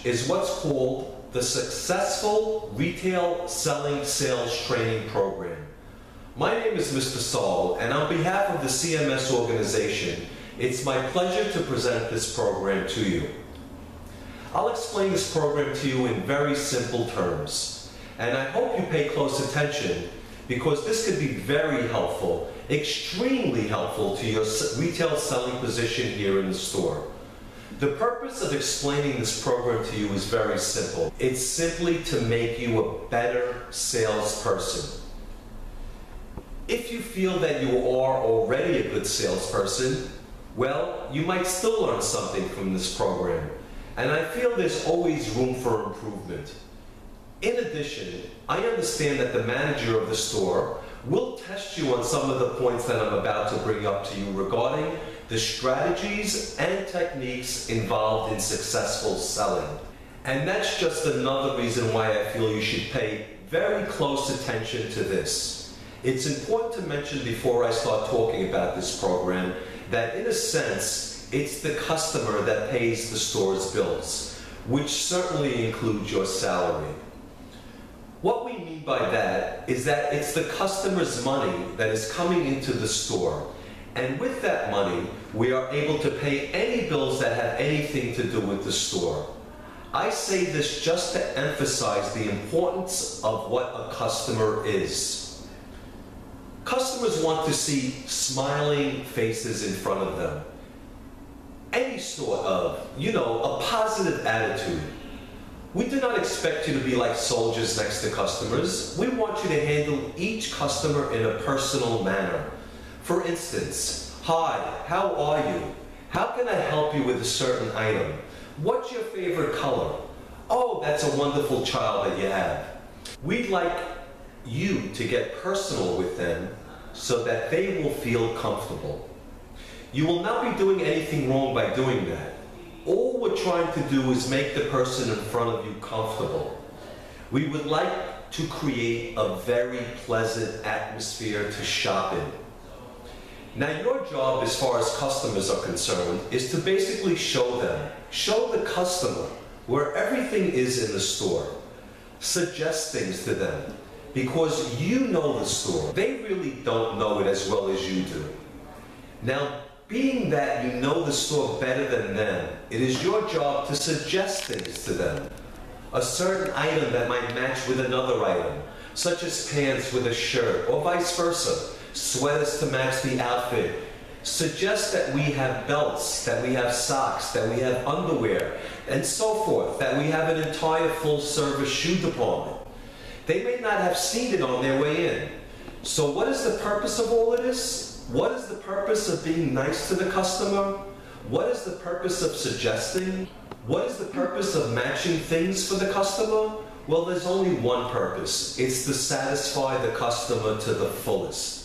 is what's called the Successful Retail Selling Sales Training Program. My name is Mr. Saul, and on behalf of the CMS organization, it's my pleasure to present this program to you. I'll explain this program to you in very simple terms, and I hope you pay close attention because this could be very helpful, extremely helpful to your retail selling position here in the store. The purpose of explaining this program to you is very simple. It's simply to make you a better salesperson. If you feel that you are already a good salesperson, well, you might still learn something from this program. And I feel there's always room for improvement. In addition, I understand that the manager of the store will test you on some of the points that I'm about to bring up to you regarding the strategies and techniques involved in successful selling. And that's just another reason why I feel you should pay very close attention to this. It's important to mention before I start talking about this program that in a sense, it's the customer that pays the store's bills, which certainly includes your salary. What we mean by that is that it's the customer's money that is coming into the store. And with that money, we are able to pay any bills that have anything to do with the store. I say this just to emphasize the importance of what a customer is. Customers want to see smiling faces in front of them. Any sort of, a positive attitude. We do not expect you to be like soldiers next to customers. We want you to handle each customer in a personal manner. For instance, hi, how are you? How can I help you with a certain item? What's your favorite color? Oh, that's a wonderful child that you have. We'd like you to get personal with them so that they will feel comfortable. You will not be doing anything wrong by doing that. All we're trying to do is make the person in front of you comfortable. We would like to create a very pleasant atmosphere to shop in. Now your job as far as customers are concerned is to basically show the customer where everything is in the store. Suggest things to them because you know the store. They really don't know it as well as you do. Now, being that you know the store better than them, it is your job to suggest things to them. A certain item that might match with another item, such as pants with a shirt, or vice versa, sweaters to match the outfit. Suggest that we have belts, that we have socks, that we have underwear, and so forth, that we have an entire full-service shoe department. They may not have seen it on their way in. So what is the purpose of all of this? What is the purpose of being nice to the customer? What is the purpose of suggesting? What is the purpose of matching things for the customer? Well, there's only one purpose. It's to satisfy the customer to the fullest.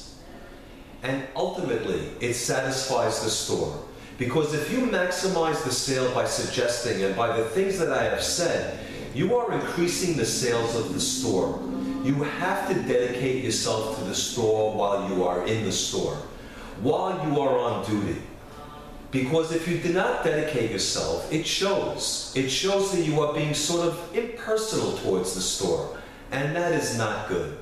And ultimately, it satisfies the store. Because if you maximize the sale by suggesting and by the things that I have said, you are increasing the sales of the store. You have to dedicate yourself to the store while you are in the store, while you are on duty. Because if you do not dedicate yourself, it shows. It shows that you are being sort of impersonal towards the store, and that is not good.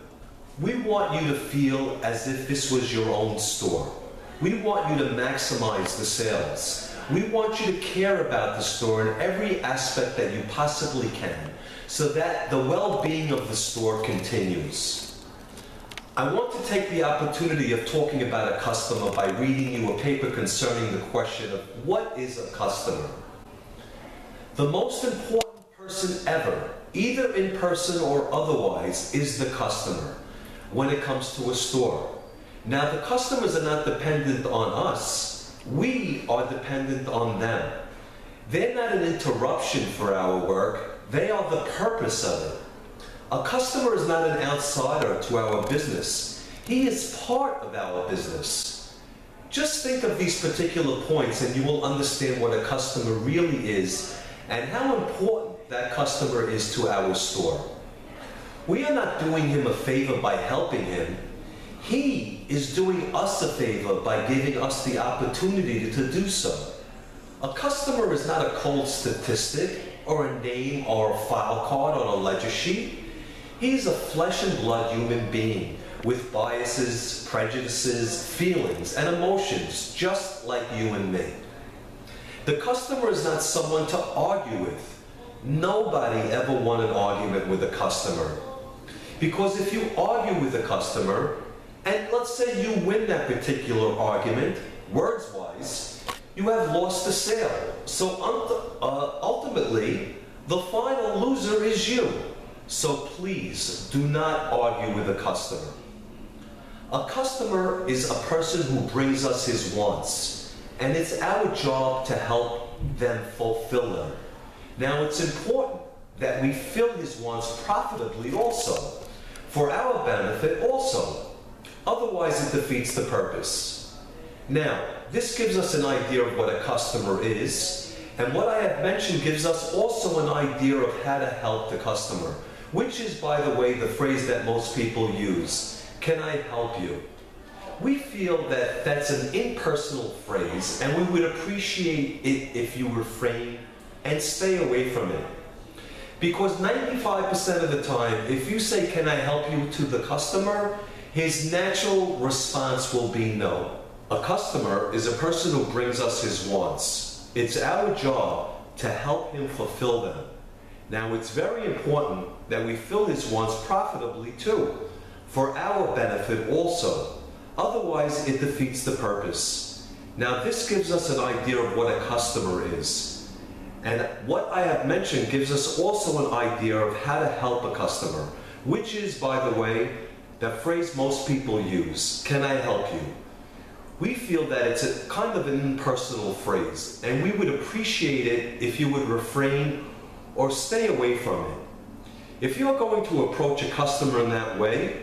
We want you to feel as if this was your own store. We want you to maximize the sales. We want you to care about the store in every aspect that you possibly can, so that the well-being of the store continues. I want to take the opportunity of talking about a customer by reading you a paper concerning the question of what is a customer. The most important person ever, either in person or otherwise, is the customer when it comes to a store. Now, the customers are not dependent on us. We are dependent on them. They're not an interruption for our work. They are the purpose of it. A customer is not an outsider to our business. He is part of our business. Just think of these particular points and you will understand what a customer really is and how important that customer is to our store. We are not doing him a favor by helping him. He is doing us a favor by giving us the opportunity to do so. A customer is not a cold statistic. or a name or a file card on a ledger sheet. He's a flesh and blood human being with biases, prejudices, feelings, and emotions just like you and me. The customer is not someone to argue with. Nobody ever won an argument with a customer. Because if you argue with a customer, and let's say you win that particular argument, words-wise, you have lost the sale. So ultimately, the final loser is you. So please do not argue with a customer. A customer is a person who brings us his wants, and it's our job to help them fulfill them. Now, it's important that we fill his wants profitably also, for our benefit also. Otherwise, it defeats the purpose. Now, this gives us an idea of what a customer is, and what I have mentioned gives us also an idea of how to help the customer, which is, by the way, the phrase that most people use, "Can I help you?" We feel that that's an impersonal phrase, and we would appreciate it if you refrain and stay away from it. Because 95% of the time, if you say, "Can I help you?" to the customer, his natural response will be no. A customer is a person who brings us his wants. It's our job to help him fulfill them. Now, it's very important that we fill his wants profitably too, for our benefit also. Otherwise, it defeats the purpose. Now, this gives us an idea of what a customer is. And what I have mentioned gives us also an idea of how to help a customer, which is, by the way, the phrase most people use, "Can I help you?" We feel that it's a kind of an impersonal phrase, and we would appreciate it if you would refrain or stay away from it. If you're going to approach a customer in that way,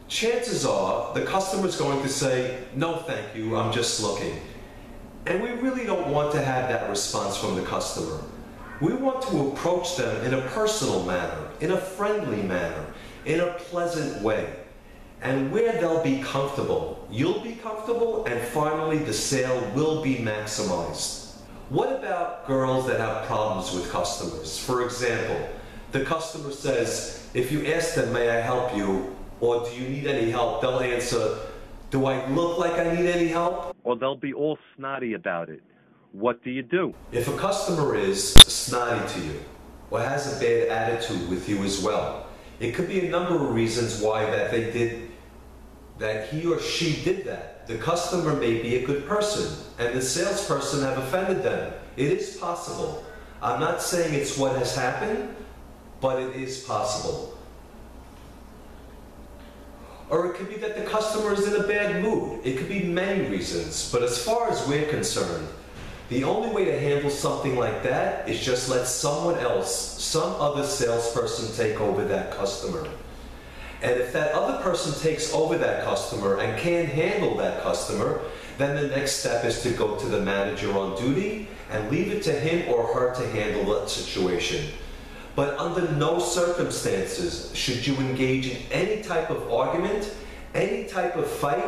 chances are the customer is going to say, "No, thank you, I'm just looking." And we really don't want to have that response from the customer. We want to approach them in a personal manner, in a friendly manner, in a pleasant way, and where they'll be comfortable. You'll be comfortable, and finally the sale will be maximized. What about girls that have problems with customers? For example, the customer says, if you ask them, "May I help you?" or "Do you need any help?" they'll answer, "Do I look like I need any help?" Or they'll be all snotty about it. What do you do? If a customer is snotty to you, or has a bad attitude with you as well, it could be a number of reasons why that he or she did that. The customer may be a good person, and the salesperson have offended them. It is possible. I'm not saying it's what has happened, but it is possible. Or it could be that the customer is in a bad mood. It could be many reasons, but as far as we're concerned, the only way to handle something like that is just let someone else, some other salesperson, take over that customer. And if that other person takes over that customer and can't handle that customer, then the next step is to go to the manager on duty and leave it to him or her to handle that situation. But under no circumstances should you engage in any type of argument, any type of fight,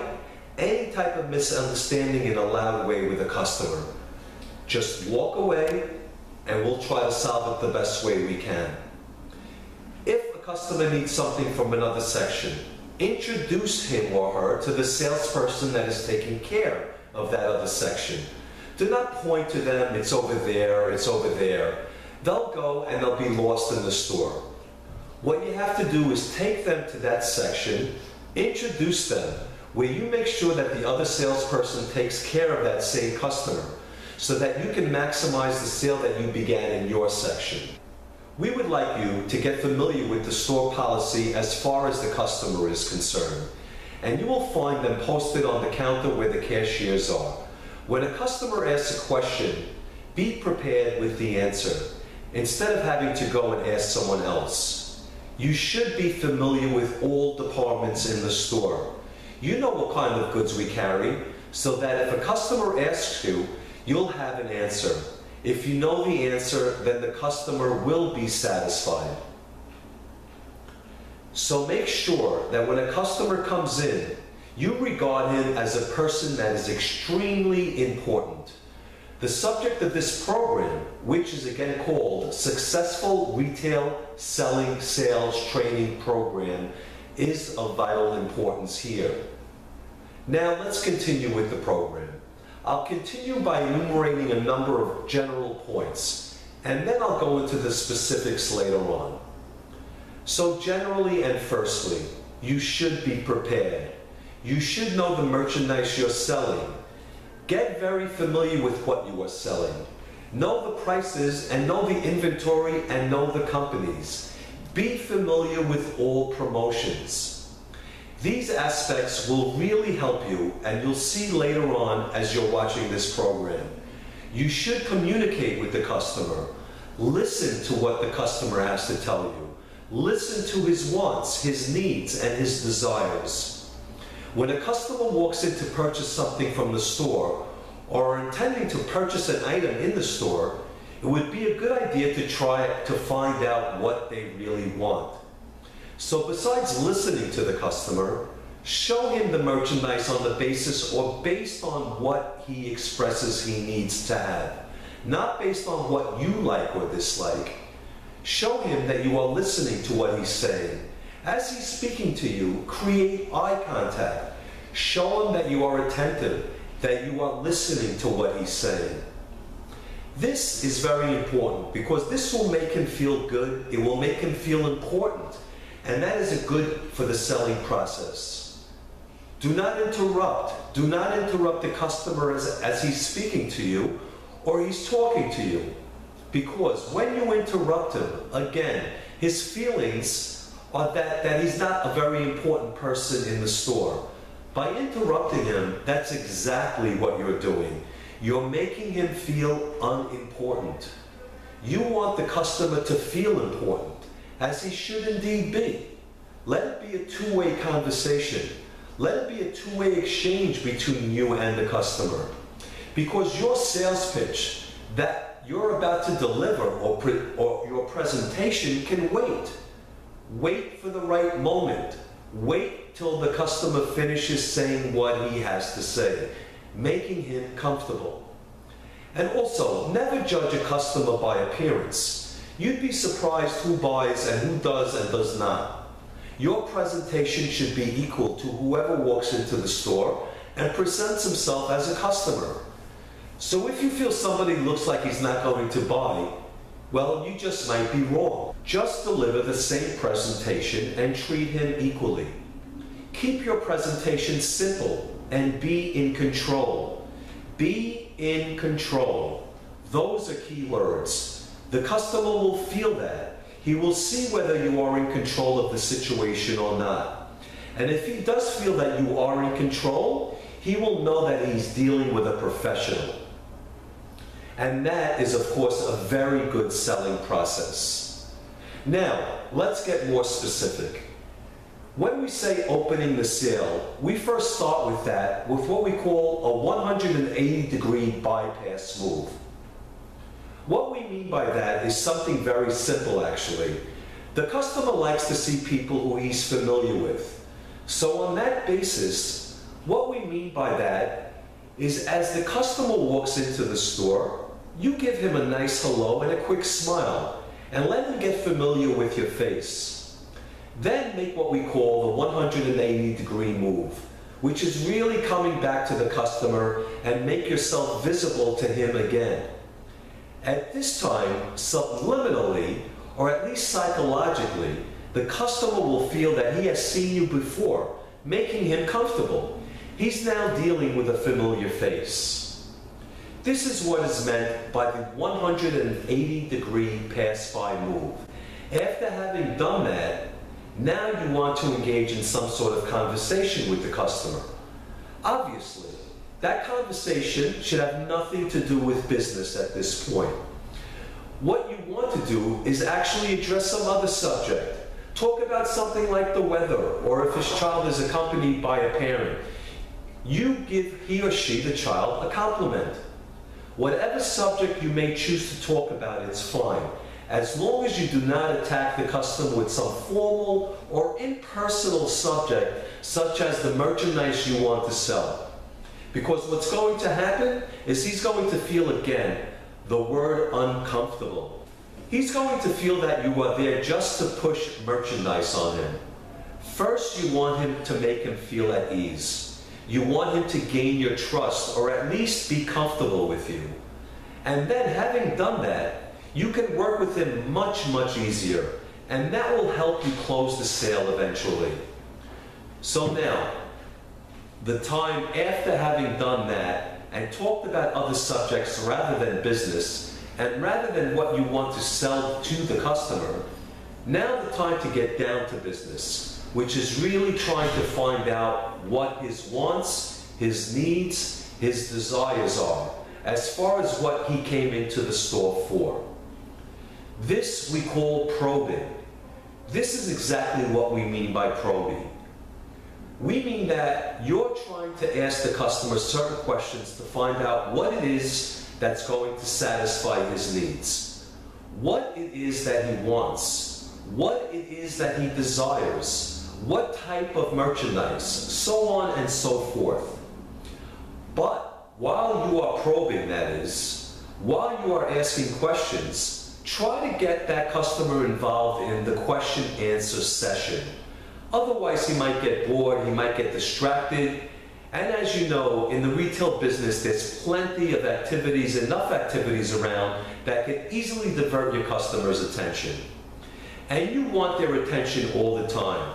any type of misunderstanding in a loud way with a customer. Just walk away, and we'll try to solve it the best way we can. If a customer needs something from another section, introduce him or her to the salesperson that is taking care of that other section. Do not point to them, "It's over there, it's over there." They'll go and they'll be lost in the store. What you have to do is take them to that section, introduce them, where you make sure that the other salesperson takes care of that same customer, so that you can maximize the sale that you began in your section. We would like you to get familiar with the store policy as far as the customer is concerned, and you will find them posted on the counter where the cashiers are. When a customer asks a question, be prepared with the answer, instead of having to go and ask someone else. You should be familiar with all departments in the store. You know what kind of goods we carry, so that if a customer asks you, you'll have an answer. If you know the answer, then the customer will be satisfied. So make sure that when a customer comes in, you regard him as a person that is extremely important. The subject of this program, which is again called Successful Retail Selling Sales Training Program, is of vital importance here. Now let's continue with the program. I'll continue by enumerating a number of general points, and then I'll go into the specifics later on. So generally and firstly, you should be prepared. You should know the merchandise you're selling. Get very familiar with what you are selling. Know the prices and know the inventory and know the companies. Be familiar with all promotions. These aspects will really help you, and you'll see later on as you're watching this program. You should communicate with the customer. Listen to what the customer has to tell you. Listen to his wants, his needs, and his desires. When a customer walks in to purchase something from the store or are intending to purchase an item in the store, it would be a good idea to try to find out what they really want. So besides listening to the customer, show him the merchandise on the basis or based on what he expresses he needs to have, not based on what you like or dislike. Show him that you are listening to what he's saying. As he's speaking to you, create eye contact. Show him that you are attentive, that you are listening to what he's saying. This is very important because this will make him feel good, it will make him feel important, and that is good for the selling process. Do not interrupt. Do not interrupt the customer as he's speaking to you or he's talking to you. Because when you interrupt him, again, his feelings are that he's not a very important person in the store. By interrupting him, that's exactly what you're doing. You're making him feel unimportant. You want the customer to feel important, as he should indeed be. Let it be a two-way conversation. Let it be a two-way exchange between you and the customer. Because your sales pitch that you're about to deliver or your presentation can wait. Wait for the right moment. Wait till the customer finishes saying what he has to say, making him comfortable. And also, never judge a customer by appearance. You'd be surprised who buys and who does and does not. Your presentation should be equal to whoever walks into the store and presents himself as a customer. So if you feel somebody looks like he's not going to buy, well, you just might be wrong. Just deliver the same presentation and treat him equally. Keep your presentation simple and be in control. Be in control. Those are key words. The customer will feel that. He will see whether you are in control of the situation or not. And if he does feel that you are in control, he will know that he's dealing with a professional. And that is, of course, a very good selling process. Now, let's get more specific. When we say opening the sale, we first start with that with what we call a 180-degree bypass move. What we mean by that is something very simple, actually. The customer likes to see people who he's familiar with. So on that basis, what we mean by that is as the customer walks into the store, you give him a nice hello and a quick smile, and let him get familiar with your face. Then make what we call the 180-degree move, which is really coming back to the customer and make yourself visible to him again. At this time, subliminally, or at least psychologically, the customer will feel that he has seen you before, making him comfortable. He's now dealing with a familiar face. This is what is meant by the 180-degree pass-by move. After having done that, now you want to engage in some sort of conversation with the customer. Obviously, that conversation should have nothing to do with business at this point. What you want to do is actually address some other subject. Talk about something like the weather, or if his child is accompanied by a parent. You give he or she, the child, a compliment. Whatever subject you may choose to talk about, it's fine, as long as you do not attack the customer with some formal or impersonal subject, such as the merchandise you want to sell. Because what's going to happen is he's going to feel again the word uncomfortable. He's going to feel that you are there just to push merchandise on him. First, you want him to make him feel at ease. You want him to gain your trust, or at least be comfortable with you. And then, having done that, you can work with him much, much easier, and that will help you close the sale eventually. So now, the time after having done that and talked about other subjects rather than business, and rather than what you want to sell to the customer, now the time to get down to business, which is really trying to find out what his wants, his needs, his desires are, as far as what he came into the store for. This we call probing. This is exactly what we mean by probing. We mean that you're trying to ask the customer certain questions to find out what it is that's going to satisfy his needs, what it is that he wants, what it is that he desires, what type of merchandise, so on and so forth. But while you are probing, that is, while you are asking questions, try to get that customer involved in the question-answer session. Otherwise, he might get bored, he might get distracted. And as you know, in the retail business, there's plenty of activities, enough activities around that can easily divert your customer's attention. And you want their attention all the time.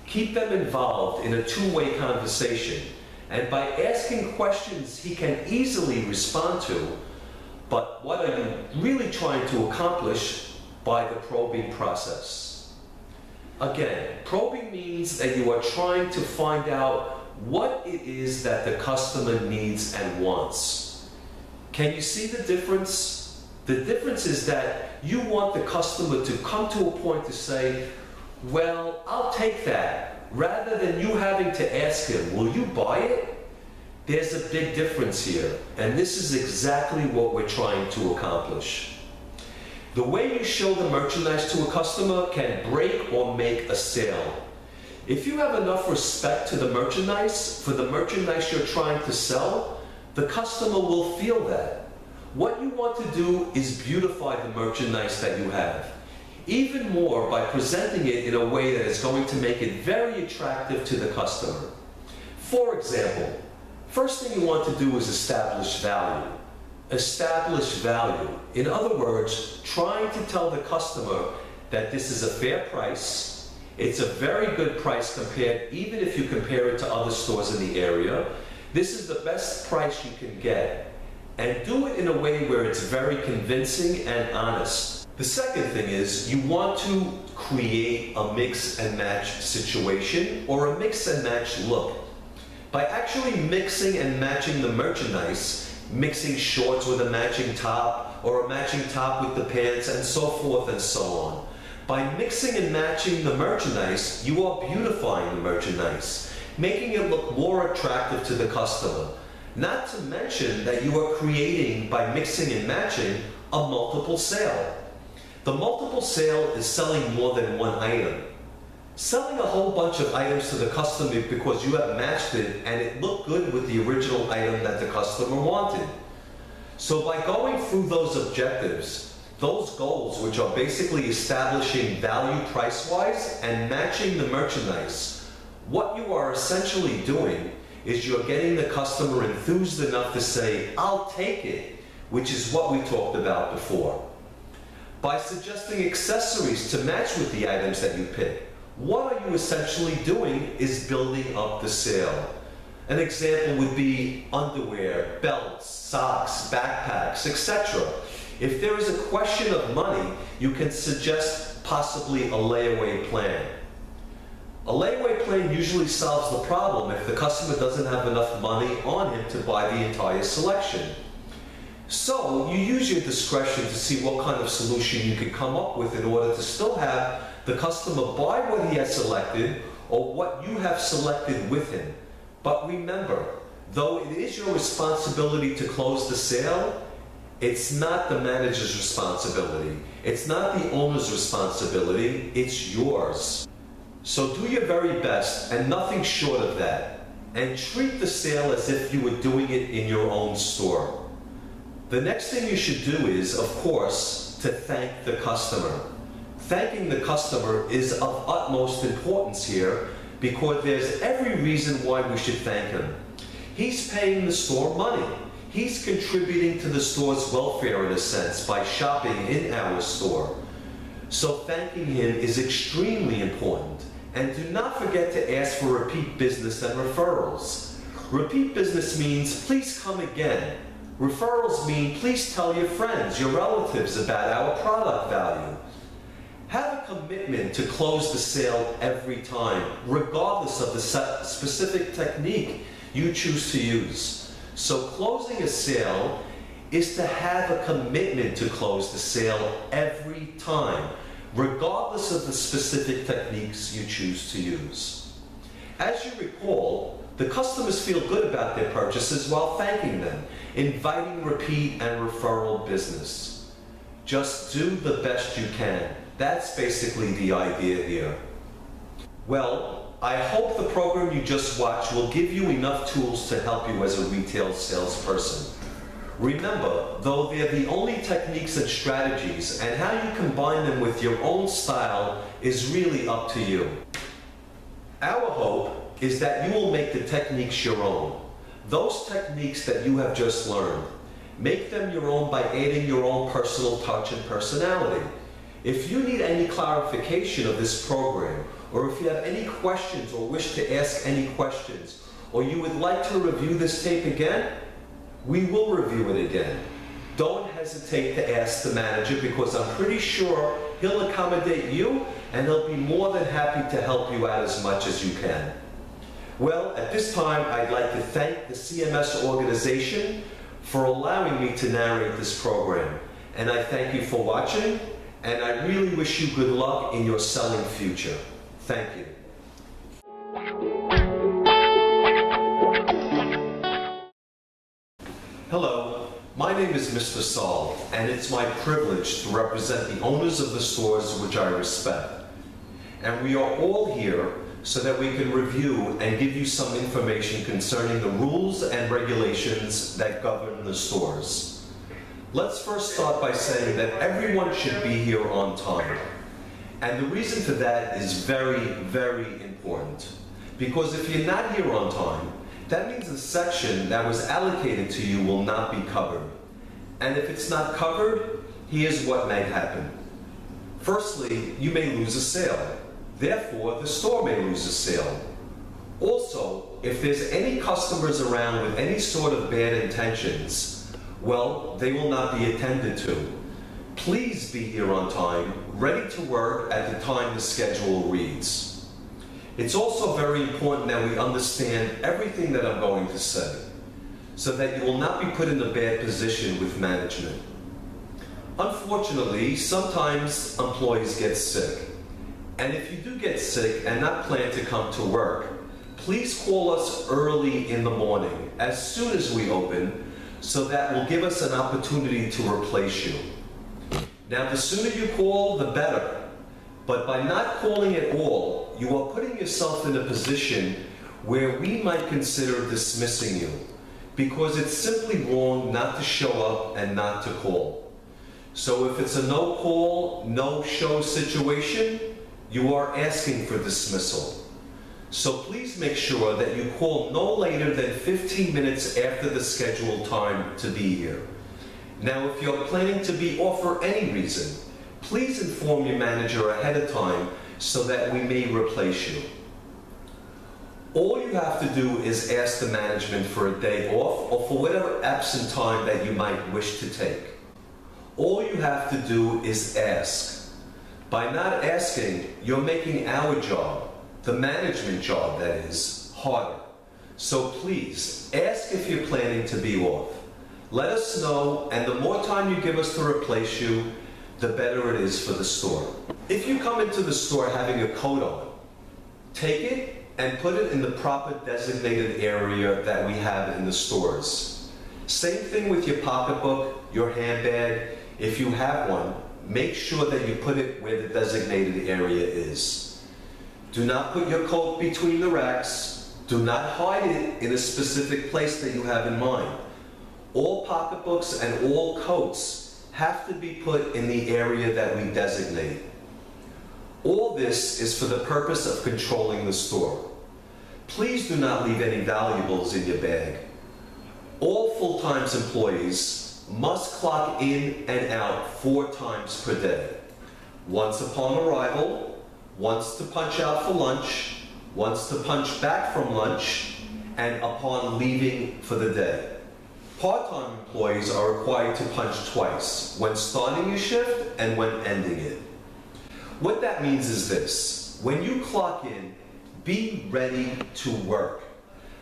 Keep them involved in a two-way conversation. And by asking questions he can easily respond to, but what are you really trying to accomplish by the probing process? Again, probing means that you are trying to find out what it is that the customer needs and wants. Can you see the difference? The difference is that you want the customer to come to a point to say, well, I'll take that, rather than you having to ask him, will you buy it? There's a big difference here, and this is exactly what we're trying to accomplish. The way you show the merchandise to a customer can break or make a sale. If you have enough respect to the merchandise, for the merchandise you're trying to sell, the customer will feel that. What you want to do is beautify the merchandise that you have, even more by presenting it in a way that is going to make it very attractive to the customer. For example, first thing you want to do is establish value. Establish value. In other words, trying to tell the customer that this is a fair price, it's a very good price compared, even if you compare it to other stores in the area. This is the best price you can get. And do it in a way where it's very convincing and honest. The second thing is you want to create a mix and match situation or a mix and match look. By actually mixing and matching the merchandise, mixing shorts with a matching top or a matching top with the pants and so forth and so on. By mixing and matching the merchandise, you are beautifying the merchandise, making it look more attractive to the customer. Not to mention that you are creating, by mixing and matching, a multiple sale. The multiple sale is selling more than one item. Selling a whole bunch of items to the customer because you have matched it and it looked good with the original item that the customer wanted. So by going through those objectives, those goals, which are basically establishing value price-wise and matching the merchandise, what you are essentially doing is you're getting the customer enthused enough to say, I'll take it, which is what we talked about before. By suggesting accessories to match with the items that you pick, what are you essentially doing is building up the sale. An example would be underwear, belts, socks, backpacks, etc. If there is a question of money, you can suggest possibly a layaway plan. A layaway plan usually solves the problem if the customer doesn't have enough money on him to buy the entire selection. So you use your discretion to see what kind of solution you can come up with in order to still have the customer buy what he has selected or what you have selected with him. But remember, though it is your responsibility to close the sale, it's not the manager's responsibility. It's not the owner's responsibility. It's yours. So do your very best and nothing short of that. and treat the sale as if you were doing it in your own store. The next thing you should do is, of course, to thank the customer. Thanking the customer is of utmost importance here because there's every reason why we should thank him. He's paying the store money. He's contributing to the store's welfare in a sense by shopping in our store. So thanking him is extremely important. And do not forget to ask for repeat business and referrals. Repeat business means please come again. Referrals mean please tell your friends, your relatives about our product value. Have a commitment to close the sale every time, regardless of the specific technique you choose to use. So closing a sale is to have a commitment to close the sale every time, regardless of the specific techniques you choose to use. As you recall, the customers feel good about their purchases while thanking them, inviting repeat and referral business. Just do the best you can. That's basically the idea here. Well, I hope the program you just watched will give you enough tools to help you as a retail salesperson. Remember, though they're the only techniques and strategies, and how you combine them with your own style is really up to you. Our hope is that you will make the techniques your own. Those techniques that you have just learned, make them your own by adding your own personal touch and personality. If you need any clarification of this program, or if you have any questions or wish to ask any questions, or you would like to review this tape again, we will review it again. Don't hesitate to ask the manager because I'm pretty sure he'll accommodate you and he'll be more than happy to help you out as much as you can. Well, at this time, I'd like to thank the CMS organization for allowing me to narrate this program. And I thank you for watching, and I really wish you good luck in your selling future. Thank you. Hello, my name is Mr. Saul, and it's my privilege to represent the owners of the stores which I respect. And we are all here so that we can review and give you some information concerning the rules and regulations that govern the stores. Let's first start by saying that everyone should be here on time. And the reason for that is very, very important. Because if you're not here on time, that means the section that was allocated to you will not be covered. And if it's not covered, here's what may happen. Firstly, you may lose a sale. Therefore, the store may lose a sale. Also, if there's any customers around with any sort of bad intentions, well, they will not be attended to. Please be here on time, ready to work at the time the schedule reads. It's also very important that we understand everything that I'm going to say, so that you will not be put in a bad position with management. Unfortunately, sometimes employees get sick. And if you do get sick and not plan to come to work, please call us early in the morning, as soon as we open, so that will give us an opportunity to replace you. Now, the sooner you call, the better. But by not calling at all, you are putting yourself in a position where we might consider dismissing you, because it's simply wrong not to show up and not to call. So if it's a no call, no show situation, you are asking for dismissal. So please make sure that you call no later than 15 minutes after the scheduled time to be here. Now, if you're planning to be off for any reason, please inform your manager ahead of time so that we may replace you. All you have to do is ask the management for a day off or for whatever absent time that you might wish to take. All you have to do is ask. By not asking, you're making our job, the management job that is, harder. So please, ask if you're planning to be off. Let us know, and the more time you give us to replace you, the better it is for the store. If you come into the store having a coat on, take it and put it in the proper designated area that we have in the stores. Same thing with your pocketbook, your handbag. If you have one, make sure that you put it where the designated area is. Do not put your coat between the racks. Do not hide it in a specific place that you have in mind. All pocketbooks and all coats have to be put in the area that we designate. All this is for the purpose of controlling the store. Please do not leave any valuables in your bag. All full-time employees must clock in and out 4 times per day. Once upon arrival, once to punch out for lunch, once to punch back from lunch, and upon leaving for the day. Part-time employees are required to punch twice, when starting your shift and when ending it. What that means is this: when you clock in, be ready to work.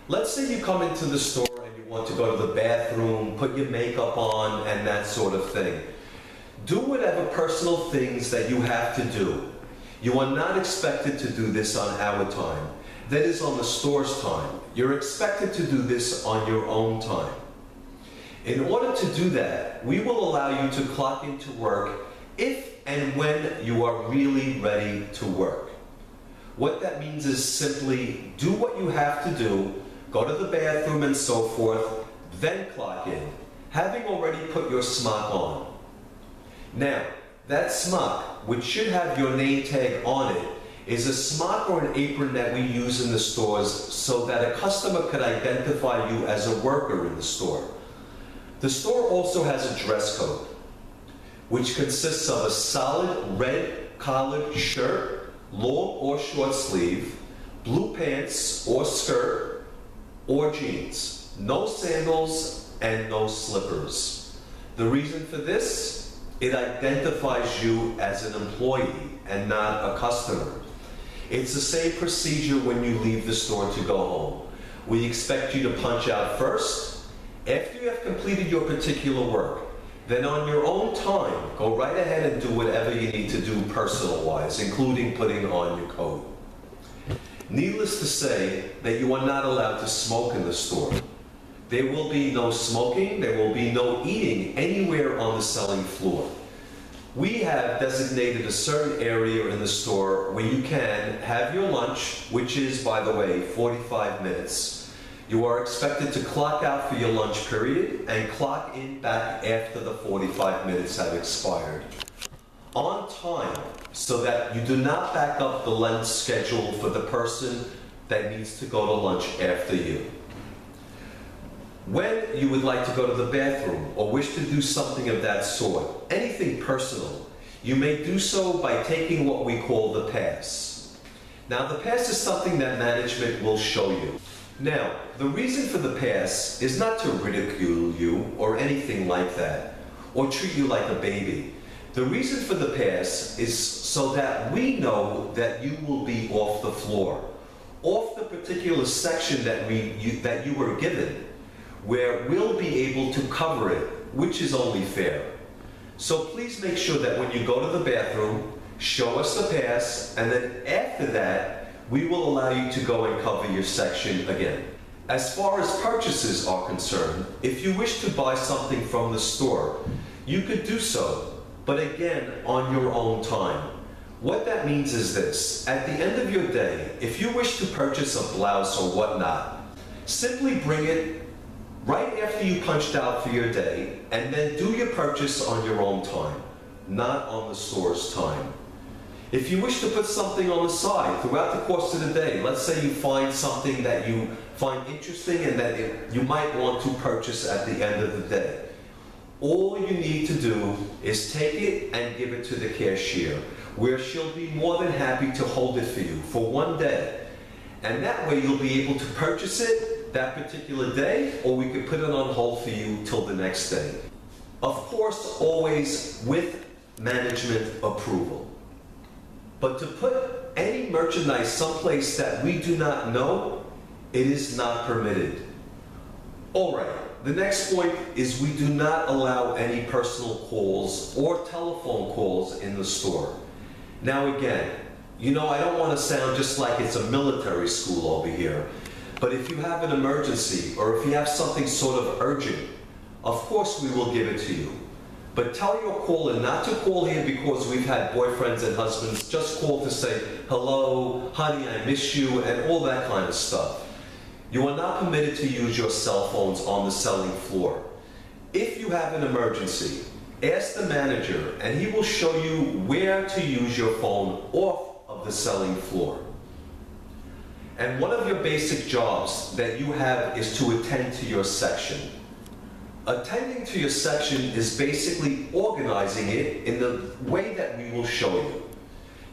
Let's say you come into the store and you want to go to the bathroom, put your makeup on, and that sort of thing. Do whatever personal things that you have to do. You are not expected to do this on our time. That is on the store's time. You're expected to do this on your own time. In order to do that, we will allow you to clock into work if and when you are really ready to work. What that means is simply do what you have to do, go to the bathroom and so forth, then clock in, having already put your smock on. Now, that smock, which should have your name tag on it, is a smock or an apron that we use in the stores so that a customer could identify you as a worker in the store. The store also has a dress code, which consists of a solid red collared shirt, long or short sleeve, blue pants or skirt, or jeans, no sandals and no slippers. The reason for this? It identifies you as an employee and not a customer. It's the same procedure when you leave the store to go home. We expect you to punch out first. After you have completed your particular work, then on your own time, go right ahead and do whatever you need to do personal-wise, including putting on your coat. Needless to say that you are not allowed to smoke in the store. There will be no smoking, there will be no eating anywhere on the selling floor. We have designated a certain area in the store where you can have your lunch, which is, by the way, 45 minutes. You are expected to clock out for your lunch period and clock in back after the 45 minutes have expired. On time, so that you do not back up the lunch schedule for the person that needs to go to lunch after you. When you would like to go to the bathroom or wish to do something of that sort, anything personal, you may do so by taking what we call the pass. Now, the pass is something that management will show you. Now, the reason for the pass is not to ridicule you or anything like that, or treat you like a baby. The reason for the pass is so that we know that you will be off the floor, off the particular section that you were given, where we'll be able to cover it, which is only fair. So please make sure that when you go to the bathroom, show us the pass, and then after that, we will allow you to go and cover your section again. As far as purchases are concerned, if you wish to buy something from the store, you could do so, but again, on your own time. What that means is this: at the end of your day, if you wish to purchase a blouse or whatnot, simply bring it right after you punched out for your day, and then do your purchase on your own time, not on the store's time. If you wish to put something on the side throughout the course of the day, let's say you find something that you find interesting and that you might want to purchase at the end of the day, all you need to do is take it and give it to the cashier, where she'll be more than happy to hold it for you for one day. And that way you'll be able to purchase it that particular day, or we could put it on hold for you till the next day. Of course, always with management approval. But to put any merchandise someplace that we do not know, it is not permitted. All right, the next point is we do not allow any personal calls or telephone calls in the store. Now again, you know, I don't want to sound just like it's a military school over here, but if you have an emergency or if you have something sort of urgent, of course we will give it to you. But tell your caller not to call here because we've had boyfriends and husbands. Just call to say, hello, honey, I miss you, and all that kind of stuff. You are not permitted to use your cell phones on the selling floor. If you have an emergency, ask the manager and he will show you where to use your phone off of the selling floor. And one of your basic jobs that you have is to attend to your section. Attending to your section is basically organizing it in the way that we will show you.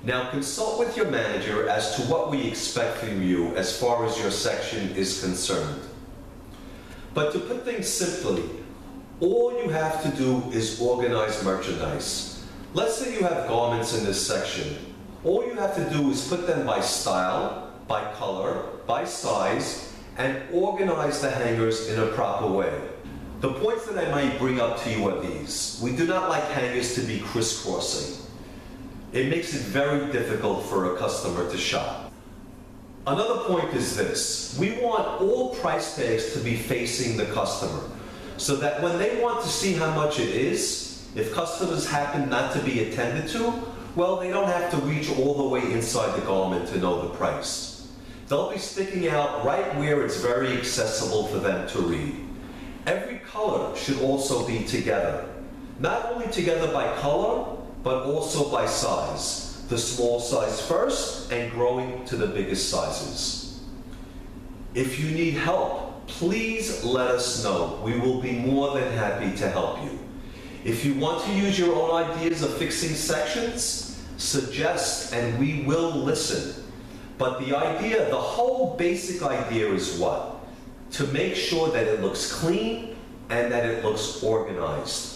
Now consult with your manager as to what we expect from you as far as your section is concerned. But to put things simply, all you have to do is organize merchandise. Let's say you have garments in this section. All you have to do is put them by style, by color, by size, and organize the hangers in a proper way. The points that I might bring up to you are these. We do not like hangers to be crisscrossing. It makes it very difficult for a customer to shop. Another point is this. We want all price tags to be facing the customer, so that when they want to see how much it is, if customers happen not to be attended to, well, they don't have to reach all the way inside the garment to know the price. They'll be sticking out right where it's very accessible for them to read. Every color should also be together. Not only together by color, but also by size. The small size first and growing to the biggest sizes. If you need help, please let us know. We will be more than happy to help you. If you want to use your own ideas of fixing sections, suggest and we will listen. But the idea, the whole basic idea is what? To make sure that it looks clean and that it looks organized.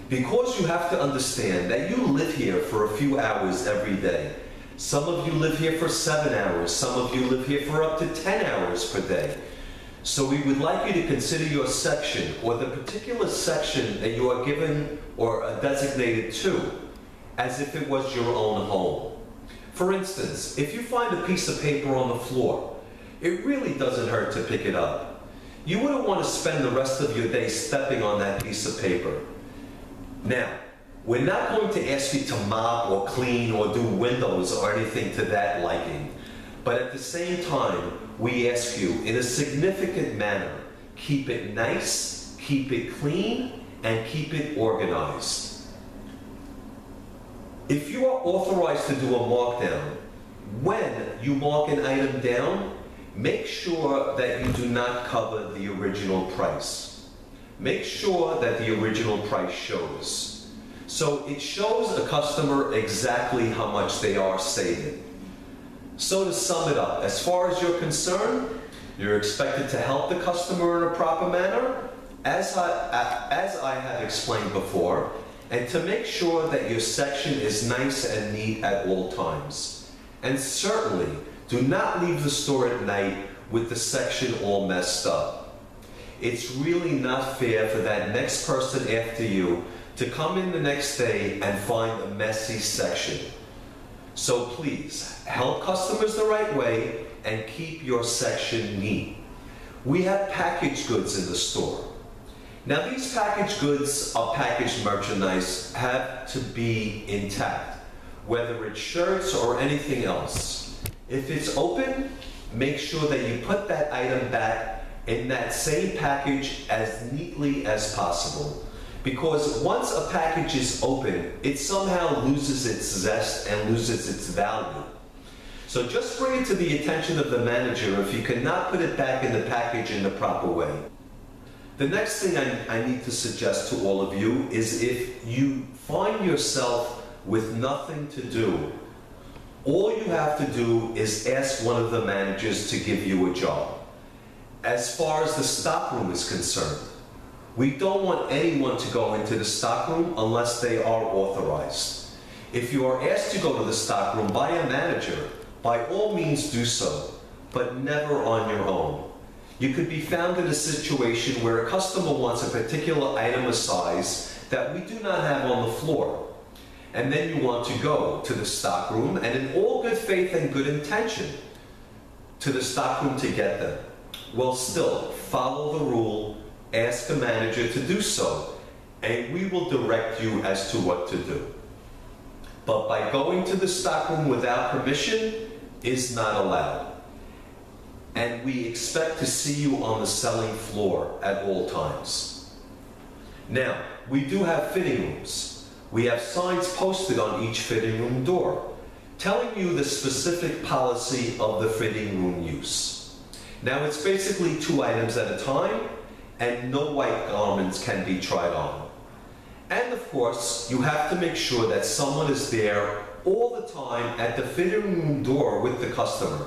Because you have to understand that you live here for a few hours every day. Some of you live here for 7 hours. Some of you live here for up to 10 hours per day. So we would like you to consider your section or the particular section that you are given or are designated to as if it was your own home. For instance, if you find a piece of paper on the floor, it really doesn't hurt to pick it up. You wouldn't want to spend the rest of your day stepping on that piece of paper. Now, we're not going to ask you to mop or clean or do windows or anything to that liking. But at the same time, we ask you in a significant manner, keep it nice, keep it clean, and keep it organized. If you are authorized to do a markdown, when you mark an item down, make sure that you do not cover the original price. Make sure that the original price shows. So it shows a customer exactly how much they are saving. So to sum it up, as far as you're concerned, you're expected to help the customer in a proper manner, as I have explained before, and to make sure that your section is nice and neat at all times. And certainly, do not leave the store at night with the section all messed up. It's really not fair for that next person after you to come in the next day and find a messy section. So please, help customers the right way and keep your section neat. We have packaged goods in the store. Now these packaged goods or packaged merchandise have to be intact, whether it's shirts or anything else. If it's open, make sure that you put that item back in that same package as neatly as possible. Because once a package is open, it somehow loses its zest and loses its value. So just bring it to the attention of the manager if you cannot put it back in the package in the proper way. The next thing I need to suggest to all of you is if you find yourself with nothing to do, all you have to do is ask one of the managers to give you a job. As far as the stockroom is concerned, we don't want anyone to go into the stockroom unless they are authorized. If you are asked to go to the stockroom by a manager, by all means do so, but never on your own. You could be found in a situation where a customer wants a particular item or size that we do not have on the floor. And then you want to go to the stockroom and in all good faith and good intention to the stockroom to get them. Well, still, follow the rule, ask a manager to do so, and we will direct you as to what to do. But by going to the stockroom without permission is not allowed. and we expect to see you on the selling floor at all times. Now, we do have fitting rooms. We have signs posted on each fitting room door telling you the specific policy of the fitting room use. Now, it's basically 2 items at a time, and no white garments can be tried on. And of course, you have to make sure that someone is there all the time at the fitting room door with the customer,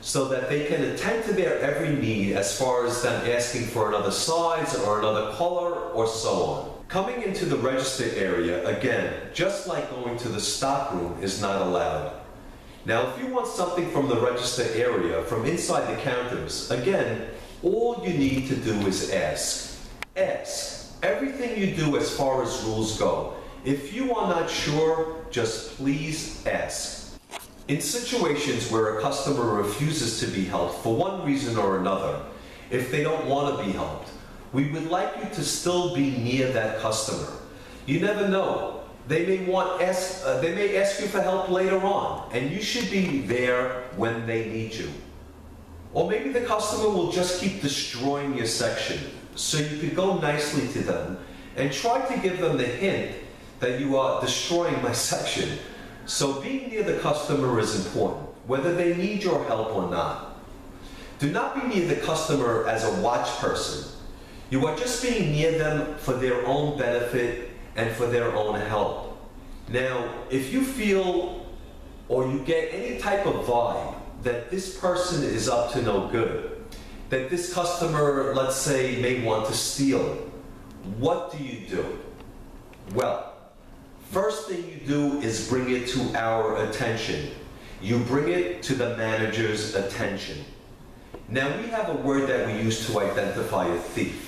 so that they can attend to their every need as far as them asking for another size or another color or so on. Coming into the register area, again, just like going to the stock room, is not allowed. Now, if you want something from the register area, from inside the counters, again, all you need to do is ask. Ask. Everything you do as far as rules go. If you are not sure, just please ask. In situations where a customer refuses to be helped for one reason or another, if they don't want to be helped, we would like you to still be near that customer. You never know. They may ask you for help later on, and you should be there when they need you. Or maybe the customer will just keep destroying your section, so you could go nicely to them and try to give them the hint that you are destroying my section. So being near the customer is important, whether they need your help or not. Do not be near the customer as a watch person. You are just being near them for their own benefit and for their own help. Now, if you feel or you get any type of vibe that this person is up to no good, that this customer, let's say, may want to steal, what do you do? Well, first thing you do is bring it to our attention. You bring it to the manager's attention. Now, we have a word that we use to identify a thief.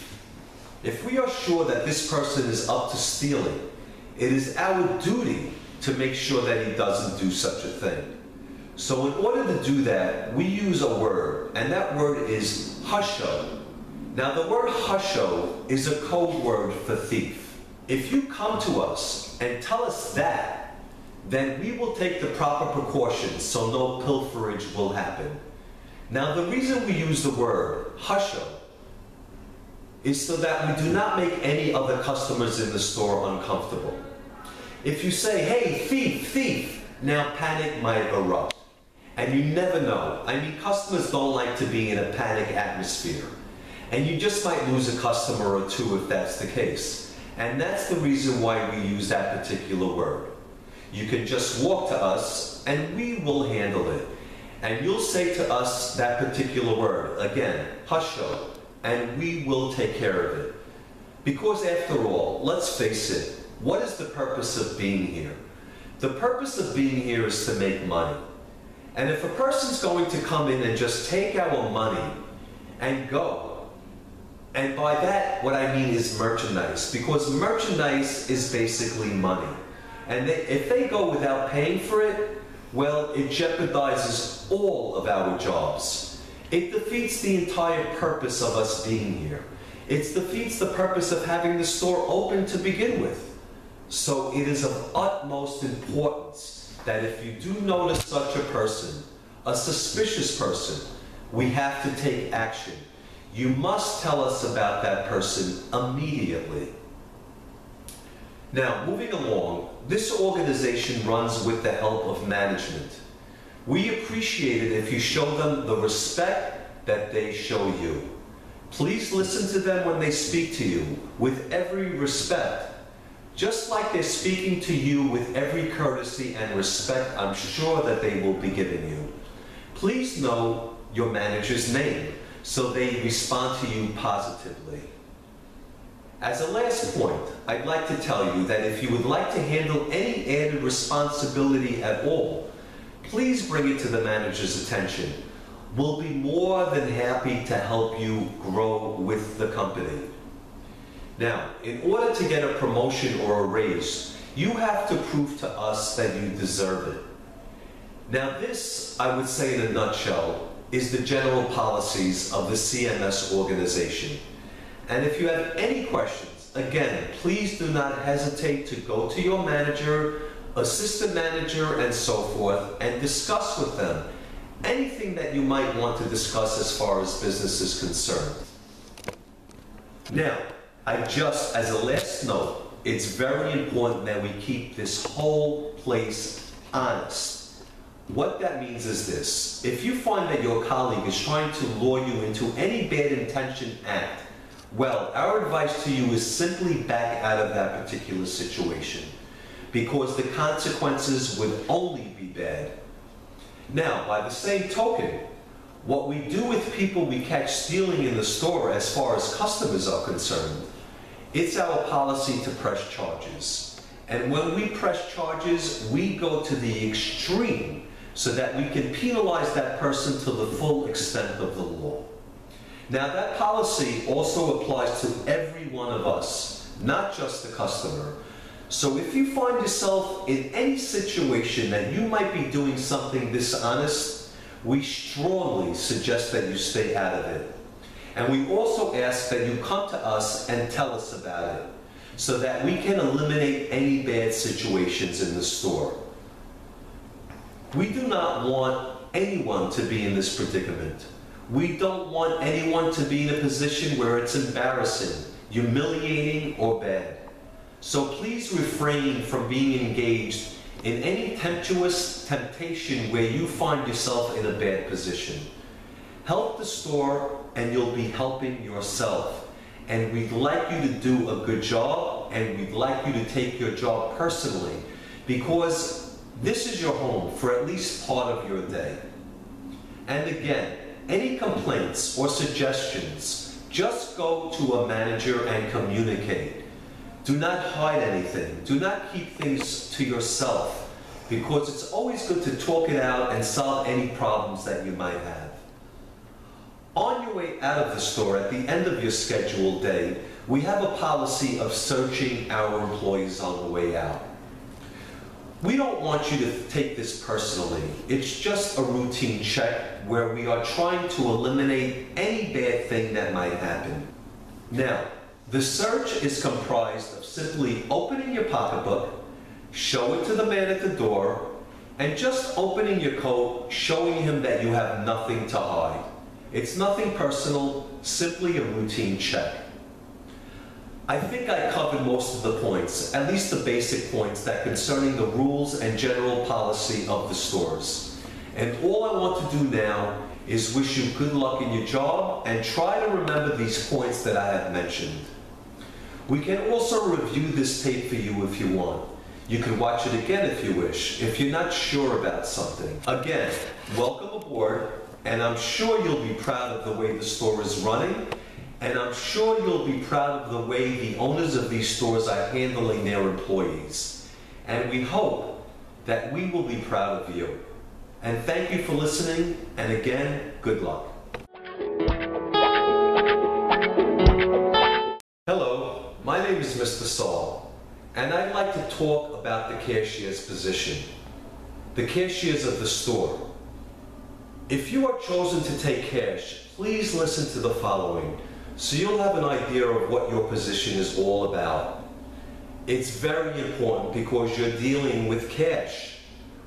If we are sure that this person is up to stealing, it is our duty to make sure that he doesn't do such a thing. So in order to do that, we use a word, and that word is husho. Now, the word husho is a code word for thief. If you come to us and tell us that, then we will take the proper precautions so no pilferage will happen. Now, the reason we use the word husho is so that we do not make any other customers in the store uncomfortable. If you say, hey, thief, thief, now panic might erupt. And you never know. I mean, customers don't like to be in a panic atmosphere. And you just might lose a customer or two if that's the case. And that's the reason why we use that particular word. You can just walk to us and we will handle it. And you'll say to us that particular word, again, husho, and we will take care of it. Because after all, let's face it, what is the purpose of being here? The purpose of being here is to make money. And if a person's going to come in and just take our money and go, and by that what I mean is merchandise, because merchandise is basically money. And if they go without paying for it, well, it jeopardizes all of our jobs. It defeats the entire purpose of us being here. It defeats the purpose of having the store open to begin with. So it is of utmost importance that if you do notice such a person, a suspicious person, we have to take action. You must tell us about that person immediately. Now, moving along, this organization runs with the help of management. We appreciate it if you show them the respect that they show you. Please listen to them when they speak to you with every respect. Just like they're speaking to you with every courtesy and respect I'm sure that they will be giving you. Please know your manager's name so they respond to you positively. As a last point, I'd like to tell you that if you would like to handle any added responsibility at all, please bring it to the manager's attention. We'll be more than happy to help you grow with the company. Now, in order to get a promotion or a raise, you have to prove to us that you deserve it. Now this, I would say in a nutshell, is the general policies of the CMS organization. And if you have any questions, again, please do not hesitate to go to your manager, assistant manager, and so forth, and discuss with them. anything that you might want to discuss as far as business is concerned. Now, as a last note, it's very important that we keep this whole place honest. What that means is this: if you find that your colleague is trying to lure you into any bad intention act, well, our advice to you is simply back out of that particular situation, because the consequences would only be bad. Now, by the same token, what we do with people we catch stealing in the store as far as customers are concerned, it's our policy to press charges. And when we press charges, we go to the extreme so that we can penalize that person to the full extent of the law. Now, that policy also applies to every one of us, not just the customer. So if you find yourself in any situation that you might be doing something dishonest, we strongly suggest that you stay out of it. And we also ask that you come to us and tell us about it, so that we can eliminate any bad situations in the store. We do not want anyone to be in this predicament. We don't want anyone to be in a position where it's embarrassing, humiliating, or bad. So please refrain from being engaged in any tempestuous temptation where you find yourself in a bad position. Help the store and you'll be helping yourself. And we'd like you to do a good job, and we'd like you to take your job personally, because this is your home for at least part of your day. And again, any complaints or suggestions, just go to a manager and communicate. Do not hide anything. Do not keep things to yourself, because it's always good to talk it out and solve any problems that you might have. On your way out of the store, at the end of your scheduled day, we have a policy of searching our employees on the way out. We don't want you to take this personally. It's just a routine check where we are trying to eliminate any bad thing that might happen. Now, the search is comprised of simply opening your pocketbook, show it to the man at the door, and just opening your coat, showing him that you have nothing to hide. It's nothing personal, simply a routine check. I think I covered most of the points, at least the basic points that concerning the rules and general policy of the stores. And all I want to do now is wish you good luck in your job and try to remember these points that I have mentioned. We can also review this tape for you if you want. You can watch it again if you wish, if you're not sure about something. Again, welcome aboard, and I'm sure you'll be proud of the way the store is running, and I'm sure you'll be proud of the way the owners of these stores are handling their employees. And we hope that we will be proud of you. And thank you for listening, and again, good luck. Hello, my name is Mr. Saul, and I'd like to talk about the cashier's position, the cashiers of the store. If you are chosen to take cash, please listen to the following, so you'll have an idea of what your position is all about. It's very important because you're dealing with cash.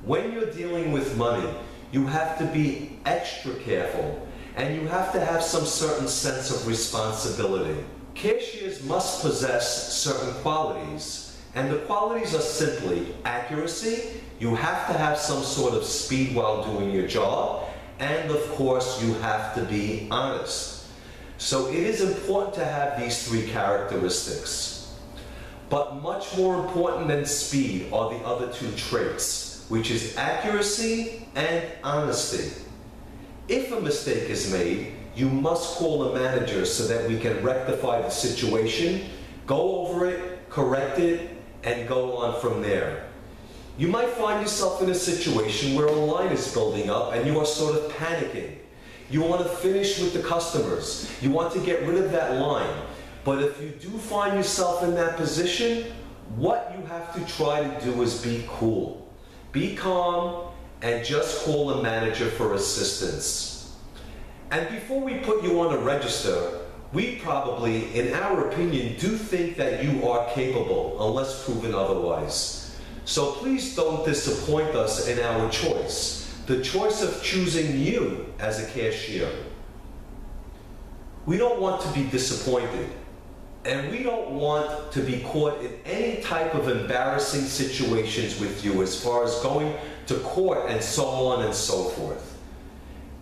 When you're dealing with money, you have to be extra careful, and you have to have some certain sense of responsibility. Cashiers must possess certain qualities, and the qualities are simply accuracy. You have to have some sort of speed while doing your job, and of course you have to be honest. So it is important to have these three characteristics. But much more important than speed are the other two traits, which is accuracy and honesty. If a mistake is made, you must call a manager so that we can rectify the situation, go over it, correct it, and go on from there. You might find yourself in a situation where a line is building up and you are sort of panicking. You want to finish with the customers. You want to get rid of that line. But if you do find yourself in that position, what you have to try to do is be cool. Be calm and just call a manager for assistance. And before we put you on a register, we probably, in our opinion, do think that you are capable, unless proven otherwise. So please don't disappoint us in our choice. the choice of choosing you as a cashier. We don't want to be disappointed, and we don't want to be caught in any type of embarrassing situations with you as far as going to court and so on and so forth.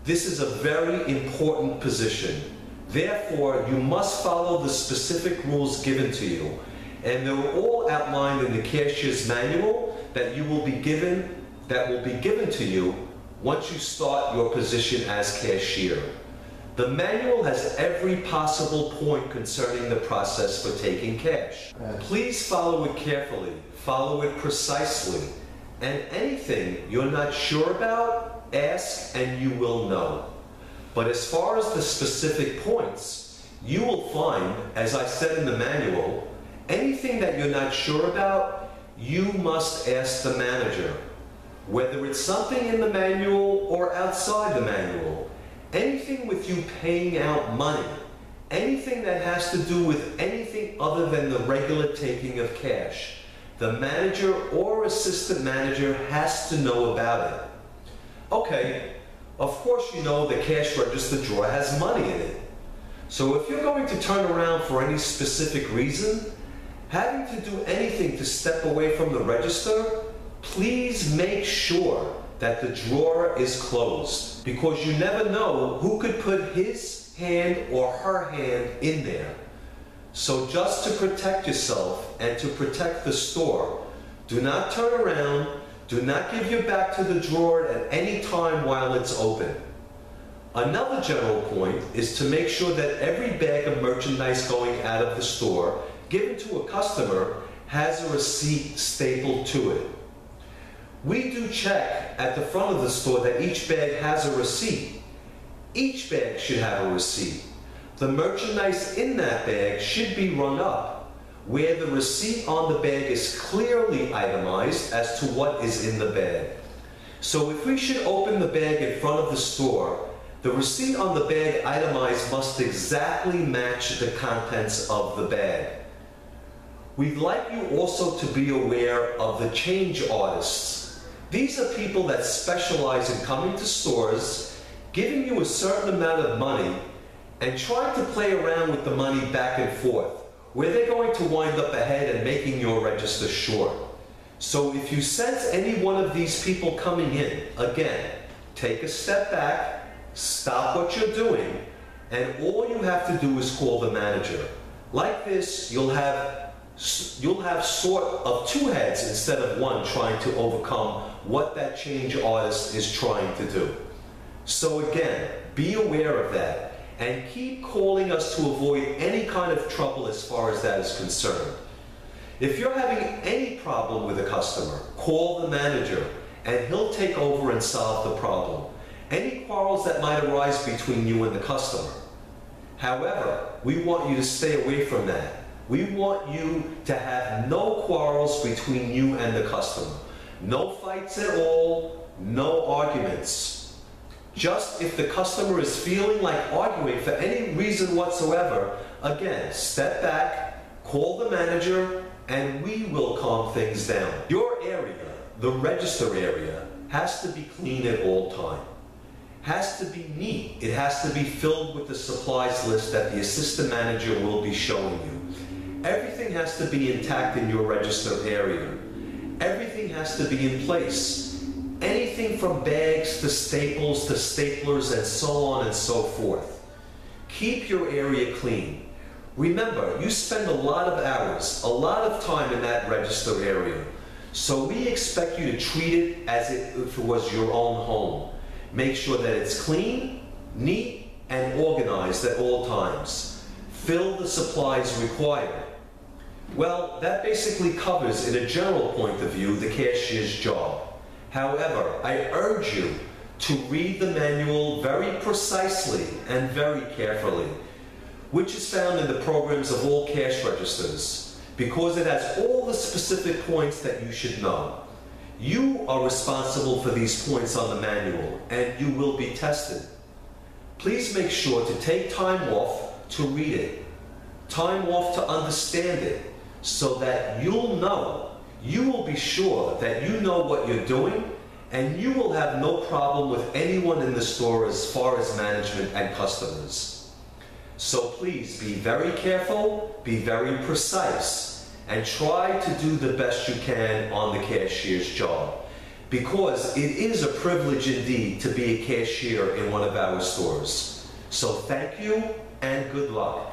This is a very important position. Therefore, you must follow the specific rules given to you, and they're all outlined in the cashier's manual that will be given to you once you start your position as cashier. The manual has every possible point concerning the process for taking cash. Please follow it carefully, follow it precisely, and anything you're not sure about, ask and you will know. But as far as the specific points, you will find, as I said in the manual, anything that you're not sure about, you must ask the manager. Whether it's something in the manual or outside the manual, anything with you paying out money, anything that has to do with anything other than the regular taking of cash, the manager or assistant manager has to know about it. Okay, of course you know the cash register drawer has money in it. So if you're going to turn around for any specific reason, having to do anything to step away from the register, please make sure that the drawer is closed, because you never know who could put his hand or her hand in there. So just to protect yourself and to protect the store, do not turn around, do not give your back to the drawer at any time while it's open. Another general point is to make sure that every bag of merchandise going out of the store given to a customer has a receipt stapled to it. We do check at the front of the store that each bag has a receipt. Each bag should have a receipt. The merchandise in that bag should be rung up, where the receipt on the bag is clearly itemized as to what is in the bag. So if we should open the bag in front of the store, the receipt on the bag itemized must exactly match the contents of the bag. We'd like you also to be aware of the change artists. These are people that specialize in coming to stores, giving you a certain amount of money, and trying to play around with the money back and forth, where they're going to wind up ahead and making your register short. So if you sense any one of these people coming in, again, take a step back, stop what you're doing, and all you have to do is call the manager. Like this, you'll have sort of two heads instead of one trying to overcome what that change artist is trying to do. So again, be aware of that and keep calling us to avoid any kind of trouble as far as that is concerned. If you're having any problem with a customer, call the manager and he'll take over and solve the problem. Any quarrels that might arise between you and the customer. However, we want you to stay away from that. We want you to have no quarrels between you and the customer. No fights at all, no arguments. Just if the customer is feeling like arguing for any reason whatsoever, again, step back, call the manager, and we will calm things down. Your area, the register area, has to be clean at all time. Has to be neat. It has to be filled with the supplies list that the assistant manager will be showing you. Everything has to be intact in your register area. Everything has to be in place. Anything from bags to staples to staplers and so on and so forth. Keep your area clean. Remember, you spend a lot of hours, a lot of time in that register area. So we expect you to treat it as if it was your own home. Make sure that it's clean, neat, and organized at all times. Fill the supplies required. Well, that basically covers, in a general point of view, the cashier's job. However, I urge you to read the manual very precisely and very carefully, which is found in the programs of all cash registers, because it has all the specific points that you should know. You are responsible for these points on the manual, and you will be tested. Please make sure to take time off to read it, time off to understand it, so that you'll know, you will be sure that you know what you're doing, and you will have no problem with anyone in the store as far as management and customers. So please be very careful, be very precise, and try to do the best you can on the cashier's job, because it is a privilege indeed to be a cashier in one of our stores. So thank you and good luck.